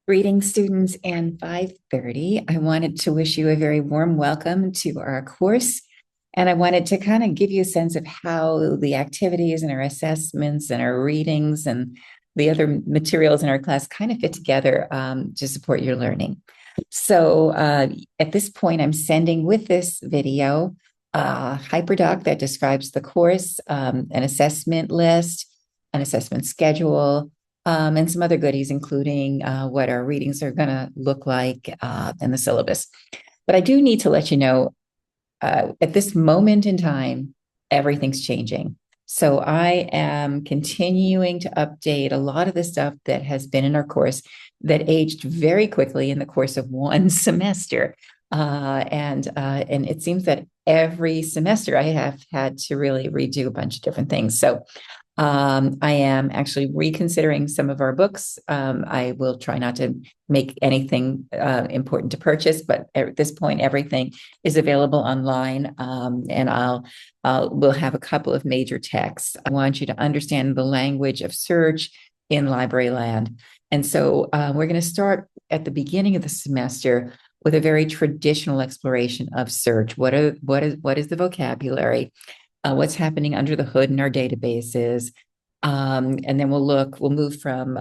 Greetings, students, and 5:30. I wanted to wish you a very warm welcome to our course. And I wanted to kind of give you a sense of how the activities and our assessments and our readings and the other materials in our class kind of fit together to support your learning. So at this point, I'm sending with this video a hyperdoc that describes the course, an assessment list, an assessment schedule, and some other goodies, including what our readings are going to look like and the syllabus. But I do need to let you know at this moment in time, everything's changing. So I am continuing to update a lot of the stuff that has been in our course that aged very quickly in the course of one semester. And it seems that every semester I have had to really redo a bunch of different things. So I am actually reconsidering some of our books. I will try not to make anything important to purchase, but at this point, everything is available online, and we'll have a couple of major texts. I want you to understand the language of search in library land, and so we're going to start at the beginning of the semester with a very traditional exploration of search. What is the vocabulary? What's happening under the hood in our databases. And then we'll move from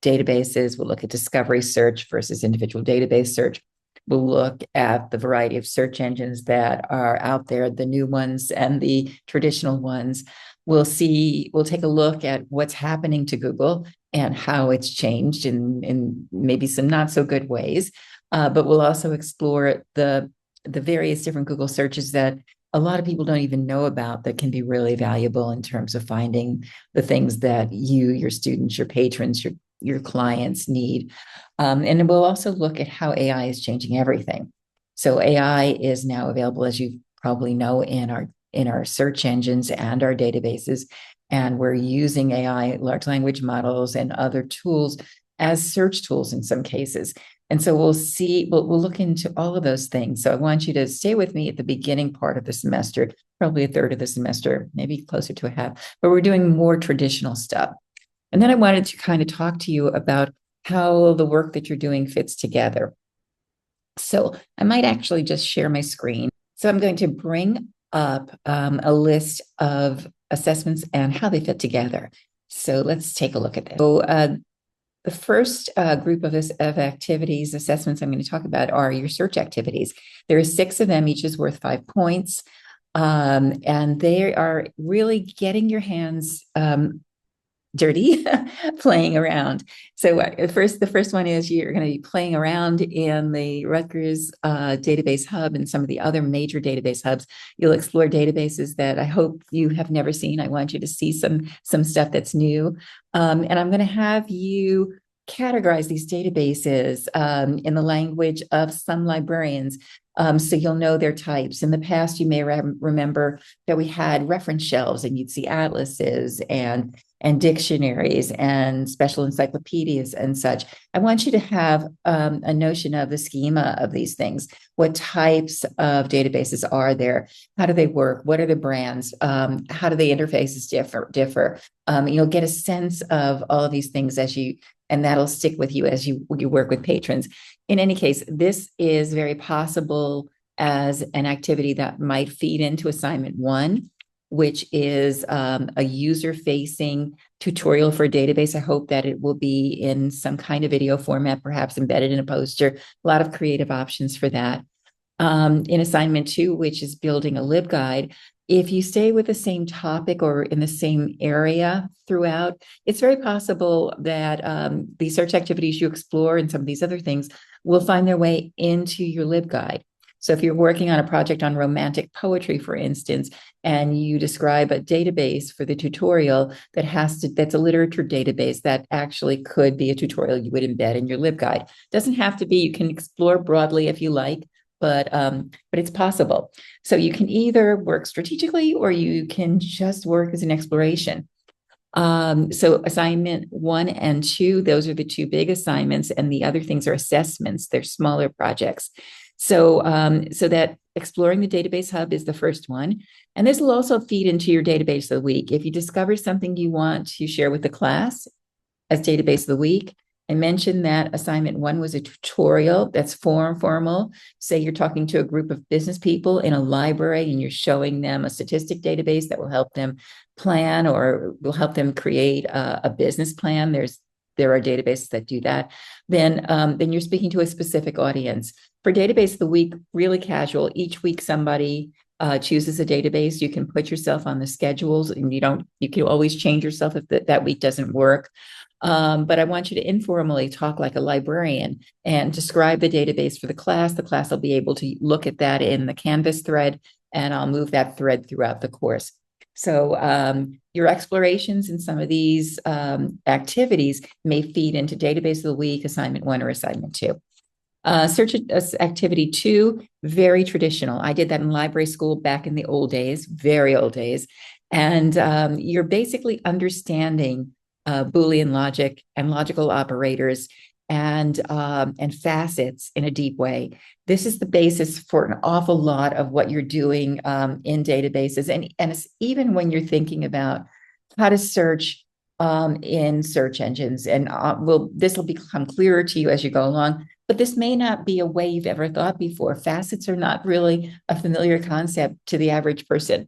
databases, we'll look at discovery search versus individual database search. We'll look at the variety of search engines that are out there, the new ones and the traditional ones. We'll take a look at what's happening to Google and how it's changed in maybe some not so good ways. But we'll also explore the various different Google searches that a lot of people don't even know about that can be really valuable in terms of finding the things that you, your students, your patrons, your clients need. And we'll also look at how AI is changing everything. So AI is now available, as you probably know, in our search engines and our databases. And we're using AI, large language models, and other tools as search tools in some cases. And so we'll look into all of those things. So I want you to stay with me at the beginning part of the semester, probably a third of the semester, maybe closer to a half, but we're doing more traditional stuff. And then I wanted to kind of talk to you about how the work that you're doing fits together. So I might actually just share my screen. So I'm going to bring up a list of assessments and how they fit together. So let's take a look at this. So the first group of activities, assessments I'm going to talk about are your search activities. There are 6 of them, each is worth 5 points. And they are really getting your hands dirty, playing around. So the first one is you're going to be playing around in the Rutgers database hub and some of the other major database hubs. You'll explore databases that I hope you have never seen. I want you to see some stuff that's new. And I'm going to have you categorize these databases in the language of some librarians. So you'll know their types. In the past, you may remember that we had reference shelves, and you'd see atlases and dictionaries and special encyclopedias and such. I want you to have a notion of the schema of these things. What types of databases are there? How do they work? What are the brands? How do the interfaces differ? You'll get a sense of all of these things and that'll stick with you as you work with patrons. In any case, this is very possible as an activity that might feed into assignment 1, which is a user-facing tutorial for a database. I hope that it will be in some kind of video format, perhaps embedded in a poster. A lot of creative options for that. In assignment 2, which is building a LibGuide, if you stay with the same topic or in the same area throughout, it's very possible that the search activities you explore and some of these other things will find their way into your LibGuide. So if you're working on a project on romantic poetry, for instance, and you describe a database for the tutorial that's a literature database that actually could be a tutorial you would embed in your LibGuide. Doesn't have to be, you can explore broadly if you like, but it's possible. So you can either work strategically or you can just work as an exploration. So assignment 1 and 2, those are the 2 big assignments, and the other things are assessments. They're smaller projects. So that exploring the database hub is the first one. And this will also feed into your database of the week. If you discover something you want to share with the class as database of the week, I mentioned that assignment one was a tutorial that's formal. Say you're talking to a group of business people in a library and you're showing them a statistic database that will help them plan or will help them create a business plan. There are databases that do that. Then you're speaking to a specific audience. For database of the week, really casual. Each week somebody chooses a database. You can put yourself on the schedules, and you can always change yourself if that week doesn't work. But I want you to informally talk like a librarian and describe the database for the class. The class will be able to look at that in the Canvas thread, and I'll move that thread throughout the course. So your explorations in some of these activities may feed into database of the week, assignment one or assignment two. Search activity two, very traditional. I did that in library school back in the old days, very old days. And you're basically understanding Boolean logic and logical operators and facets in a deep way. This is the basis for an awful lot of what you're doing in databases. And it's even when you're thinking about how to search in search engines. And this will become clearer to you as you go along. But this may not be a way you've ever thought before. Facets are not really a familiar concept to the average person.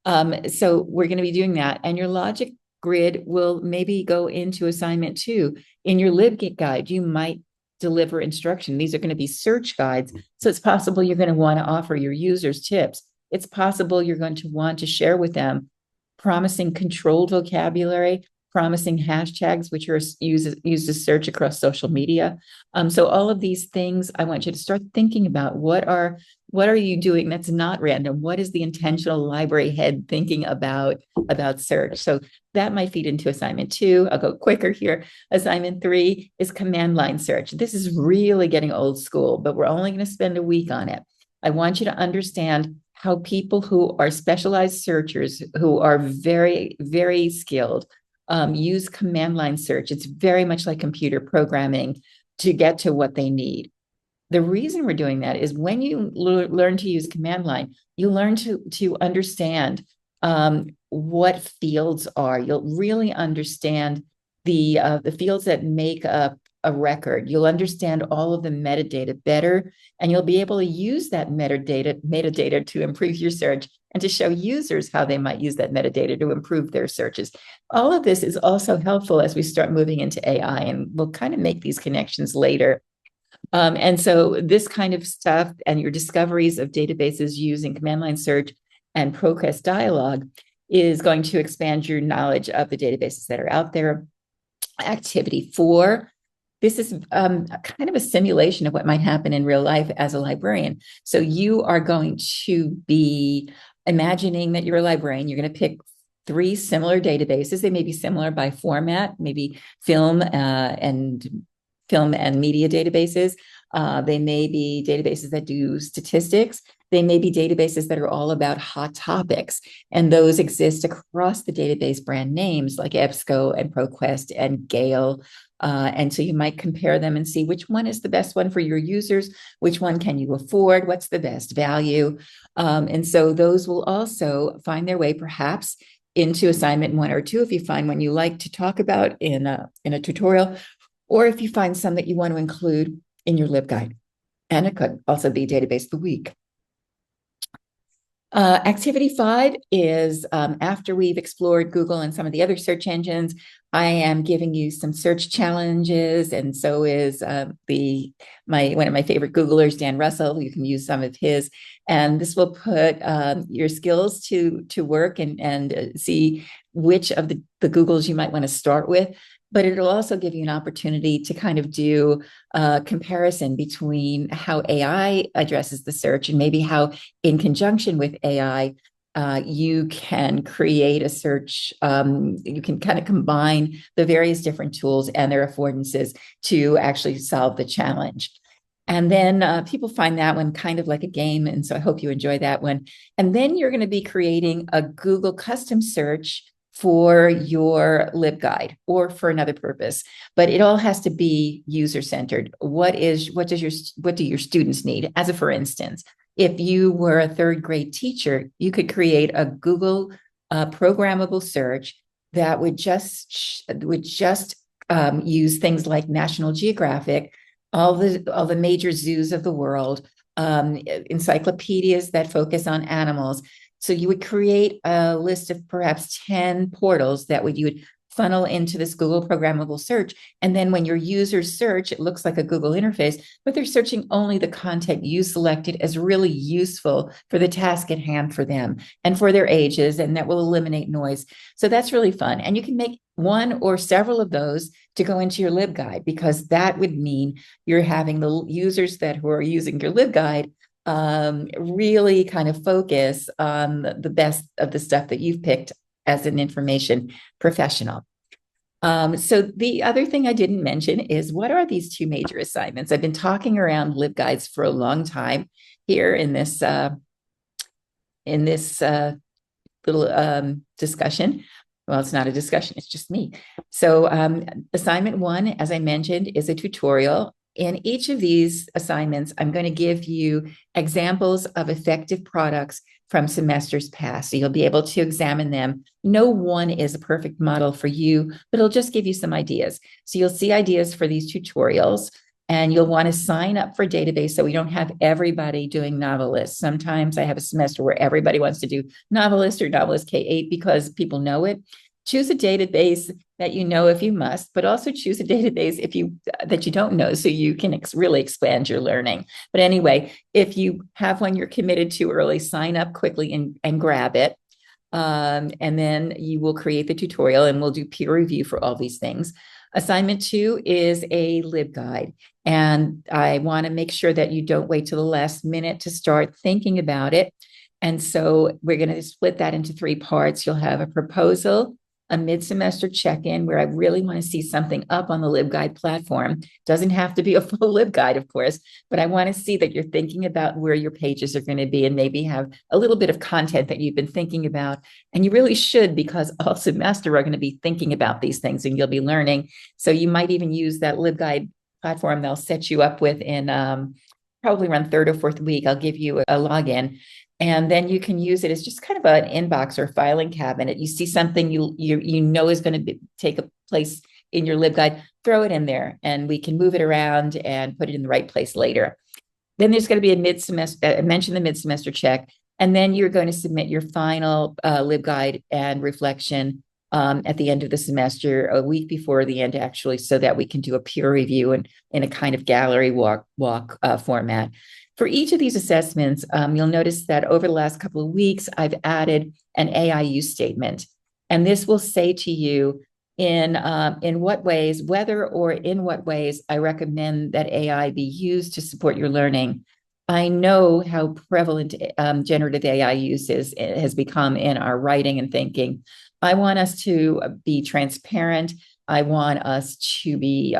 So we're going to be doing that. And your logic grid will maybe go into assignment two. In your LibGit you might deliver instruction. These are going to be search guides. So it's possible you're going to want to offer your users tips. It's possible you're going to want to share with them promising controlled vocabulary, promising hashtags, which are used to search across social media. So all of these things, I want you to start thinking about what are you doing that's not random? What is the intentional library head thinking about search? So that might feed into assignment two. I'll go quicker here. Assignment three is command line search. This is really getting old school, but we're only going to spend a week on it. I want you to understand how people who are specialized searchers, who are very, very skilled, use command line search. It's very much like computer programming to get to what they need. The reason we're doing that is when you learn to use command line, you learn to understand what fields are. You'll really understand the fields that make up a record. You'll understand all of the metadata better, and you'll be able to use that metadata to improve your search and to show users how they might use that metadata to improve their searches. All of this is also helpful as we start moving into AI, and we'll kind of make these connections later. And so this kind of stuff and your discoveries of databases using command line search and ProQuest dialog is going to expand your knowledge of the databases that are out there. Activity 4, this is kind of a simulation of what might happen in real life as a librarian. So you are going to be imagining that you're a librarian. You're going to pick 3 similar databases. They may be similar by format, maybe film and media databases. They may be databases that do statistics. They may be databases that are all about hot topics, and those exist across the database brand names like EBSCO and ProQuest and Gale. And so you might compare them and see which one is the best one for your users, which one can you afford, what's the best value. And so those will also find their way perhaps into assignment 1 or 2 if you find one you like to talk about in a tutorial, or if you find some that you want to include in your LibGuide. And it could also be database of the week. Activity 5 is after we've explored Google and some of the other search engines, I am giving you some search challenges, and so is one of my favorite Googlers, Dan Russell. You can use some of his, and this will put your skills to work and see which of the Googles you might want to start with. But it'll also give you an opportunity to kind of do a comparison between how AI addresses the search and maybe how, in conjunction with AI, you can create a search. You can kind of combine the various different tools and their affordances to actually solve the challenge. And then people find that one kind of like a game. And so I hope you enjoy that one. And then you're going to be creating a Google custom search for your LibGuide or for another purpose, but it all has to be user-centered. What do your students need? As a for instance, if you were a 3rd grade teacher, you could create a Google programmable search that would just use things like National Geographic, all the major zoos of the world, encyclopedias that focus on animals. So you would create a list of perhaps 10 portals that you would funnel into this Google programmable search. And then when your users search, it looks like a Google interface, but they're searching only the content you selected as really useful for the task at hand for them and for their ages, and that will eliminate noise. So that's really fun. And you can make one or several of those to go into your LibGuide, because that would mean you're having the users who are using your LibGuide really kind of focus on the best of the stuff that you've picked as an information professional. So the other thing I didn't mention is, what are these two major assignments? I've been talking around LibGuides for a long time here in this little discussion. Well, it's not a discussion, it's just me. So assignment one, as I mentioned, is a tutorial. In each of these assignments, I'm going to give you examples of effective products from semesters past. So you'll be able to examine them. No one is a perfect model for you, but it'll just give you some ideas. So you'll see ideas for these tutorials, and you'll want to sign up for a database so we don't have everybody doing Novelist. Sometimes I have a semester where everybody wants to do Novelist or Novelist K8 because people know it. Choose a database that you know if you must, but also choose a database that you don't know, so you can really expand your learning. But anyway, if you have one you're committed to early, sign up quickly and grab it. And then you will create the tutorial, and we'll do peer review for all these things. Assignment two is a LibGuide. And I want to make sure that you don't wait till the last minute to start thinking about it. And so we're going to split that into three parts. You'll have a proposal, a mid-semester check-in where I really want to see something up on the LibGuide platform. Doesn't have to be a full LibGuide, of course, but I want to see that you're thinking about where your pages are going to be, and maybe have a little bit of content that you've been thinking about. And you really should, because all semester are going to be thinking about these things and you'll be learning. So you might even use that LibGuide platform they'll set you up with in probably around third or fourth week. I'll give you a login. And then you can use it as just kind of an inbox or filing cabinet. You see something you know is going to take a place in your LibGuide, throw it in there, and we can move it around and put it in the right place later. Then there's going to be a mid-semester, I mentioned the mid-semester check, and then you're going to submit your final LibGuide and reflection at the end of the semester, a week before the end, actually, so that we can do a peer review and in a kind of gallery walk format. For each of these assessments, you'll notice that over the last couple of weeks, I've added an AI use statement. And this will say to you in what ways, whether or in what ways I recommend that AI be used to support your learning. I know how prevalent generative AI use has become in our writing and thinking. I want us to be transparent. I want us to be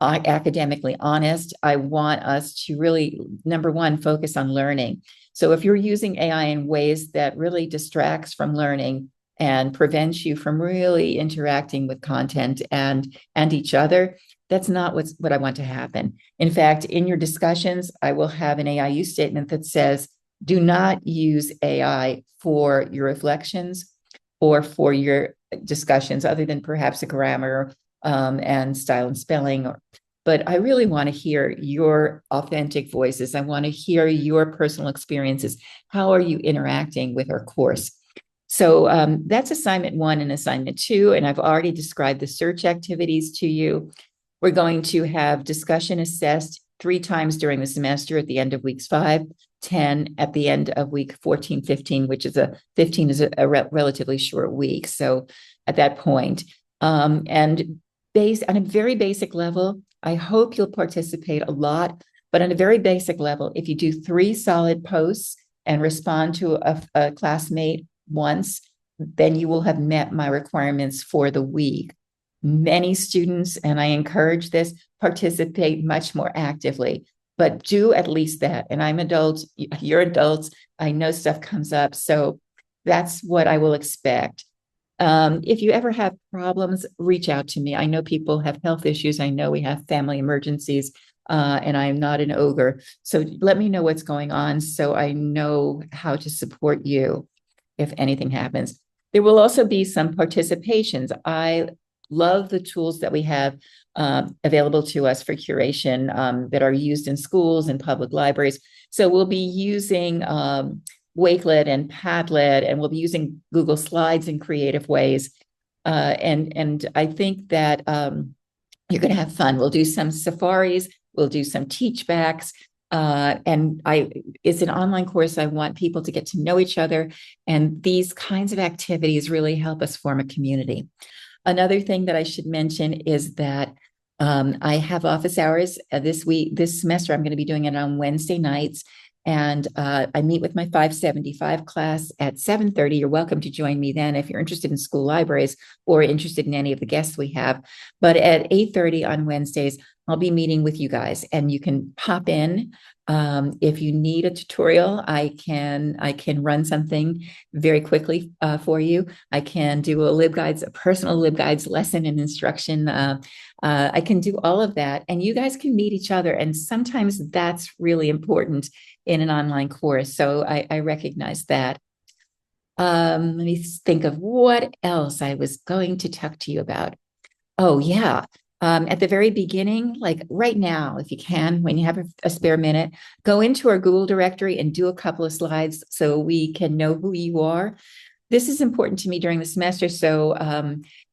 academically honest. I want us to really, number one, focus on learning. So if you're using AI in ways that really distracts from learning and prevents you from really interacting with content and each other, that's not what I want to happen. In fact, in your discussions, I will have an AI use statement that says, do not use AI for your reflections or for your discussions, other than perhaps a grammar and style and spelling. But I really want to hear your authentic voices. I want to hear your personal experiences. How are you interacting with our course? So that's assignment one and assignment two. And I've already described the search activities to you. We're going to have discussion assessed 3 times during the semester, at the end of weeks 5, 10 at the end of week 14, 15, which is 15 is a relatively short week. So at that point, and based on a very basic level, I hope you'll participate a lot, but on a very basic level, if you do 3 solid posts and respond to a classmate once, then you will have met my requirements for the week. Many students, and I encourage this, participate much more actively, but do at least that. And I'm adult, you're adults. I know stuff comes up. So that's what I will expect. If you ever have problems, reach out to me. I know people have health issues. I know we have family emergencies, and I'm not an ogre. So let me know what's going on so I know how to support you if anything happens. There will also be some participations. I love the tools that we have available to us for curation that are used in schools and public libraries. So we'll be using Wakelet and Padlet, and we'll be using Google Slides in creative ways. And I think that you're going to have fun. We'll do some safaris, we'll do some teach backs. And it's an online course. I want people to get to know each other. And these kinds of activities really help us form a community. Another thing that I should mention is that I have office hours this semester. I'm going to be doing it on Wednesday nights. And I meet with my 575 class at 7:30. You're welcome to join me then if you're interested in school libraries or interested in any of the guests we have. But at 8:30 on Wednesdays, I'll be meeting with you guys, and you can pop in. If you need a tutorial, I can run something very quickly for you. I can do a personal LibGuides lesson and instruction. I can do all of that, and you guys can meet each other. And sometimes that's really important in an online course. So I recognize that. Let me think of what else I was going to talk to you about. Oh, yeah. At the very beginning, like right now, if you can, when you have a spare minute, go into our Google directory and do a couple of slides so we can know who you are. This is important to me during the semester. So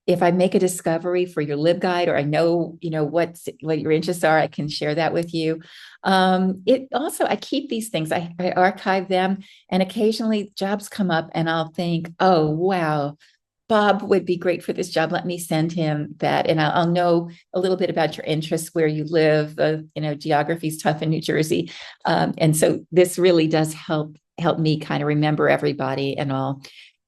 if I make a discovery for your LibGuide, or I know, what your interests are, I can share that with you. I keep these things, I archive them, and occasionally jobs come up and I'll think, oh, wow, Bob would be great for this job. Let me send him that. And I'll know a little bit about your interests, where you live. Geography is tough in New Jersey. And so this really does help me kind of remember everybody and all.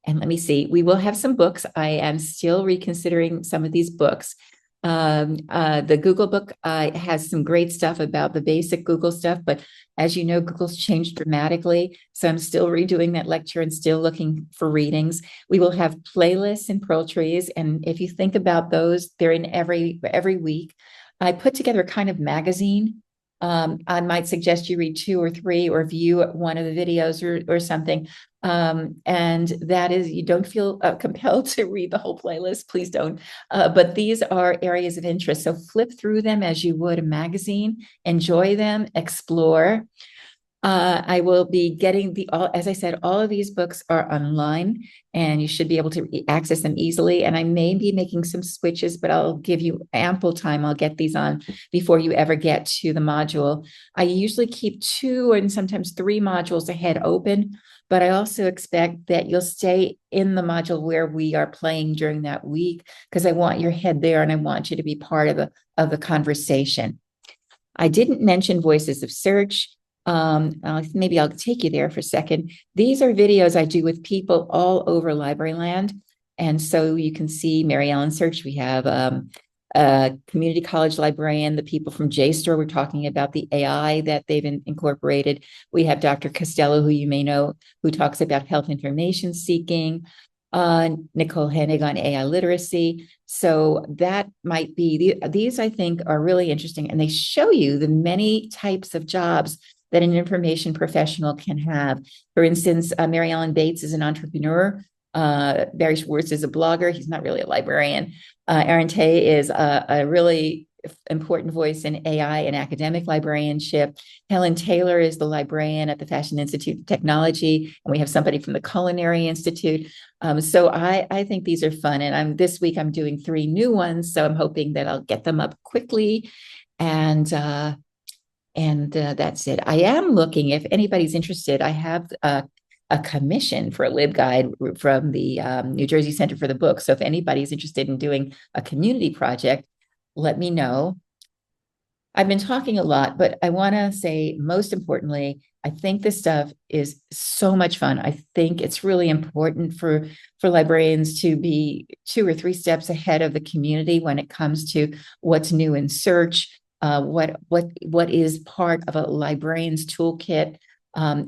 And let me see, we will have some books. I am still reconsidering some of these books. The Google book has some great stuff about the basic Google stuff, but as you know, Google's changed dramatically. So I'm still redoing that lecture and still looking for readings. We will have playlists in Pearl Trees. And if you think about those, they're in every week. I put together a kind of magazine. I might suggest you read 2 or 3 or view one of the videos or something. And that is, you don't feel compelled to read the whole playlist, please don't. But these are areas of interest. So flip through them as you would a magazine, enjoy them, explore. I will be getting as I said, all of these books are online and you should be able to access them easily. And I may be making some switches, but I'll give you ample time. I'll get these on before you ever get to the module. I usually keep 2 and sometimes 3 modules ahead open, but I also expect that you'll stay in the module where we are playing during that week, because I want your head there and I want you to be part of the conversation. I didn't mention Voices of Search. Maybe I'll take you there for a second. These are videos I do with people all over Library Land. And so you can see Mary Ellen Search. We have a community college librarian, the people from JSTOR were talking about the AI that they've incorporated. We have Dr. Costello, who you may know, who talks about health information seeking. Nicole Hennig on AI literacy. So that might be, these I think are really interesting, and they show you the many types of jobs that an information professional can have. For instance, Mary Ellen Bates is an entrepreneur. Barry Schwartz is a blogger. He's not really a librarian. Aaron Tay is a really important voice in AI and academic librarianship. Helen Taylor is the librarian at the Fashion Institute of Technology, and we have somebody from the Culinary Institute. So I think these are fun, and this week I'm doing 3 new ones, so I'm hoping that I'll get them up quickly, and that's it. I am looking, if anybody's interested, I have a commission for a LibGuide from the New Jersey Center for the Book. So if anybody's interested in doing a community project, let me know. I've been talking a lot, but I want to say, most importantly, I think this stuff is so much fun. I think it's really important for librarians to be 2 or 3 steps ahead of the community when it comes to what's new in search, what is part of a librarian's toolkit,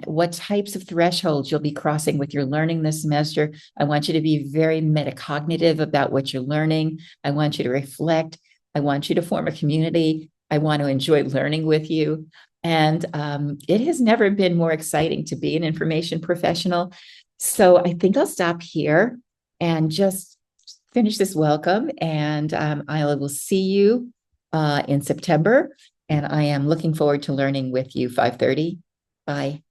what types of thresholds you'll be crossing with your learning this semester. I want you to be very metacognitive about what you're learning. I want you to reflect. I want you to form a community. I want to enjoy learning with you. And it has never been more exciting to be an information professional. So I think I'll stop here and just finish this welcome, and I will see you in September. And I am looking forward to learning with you. 5:30. Bye.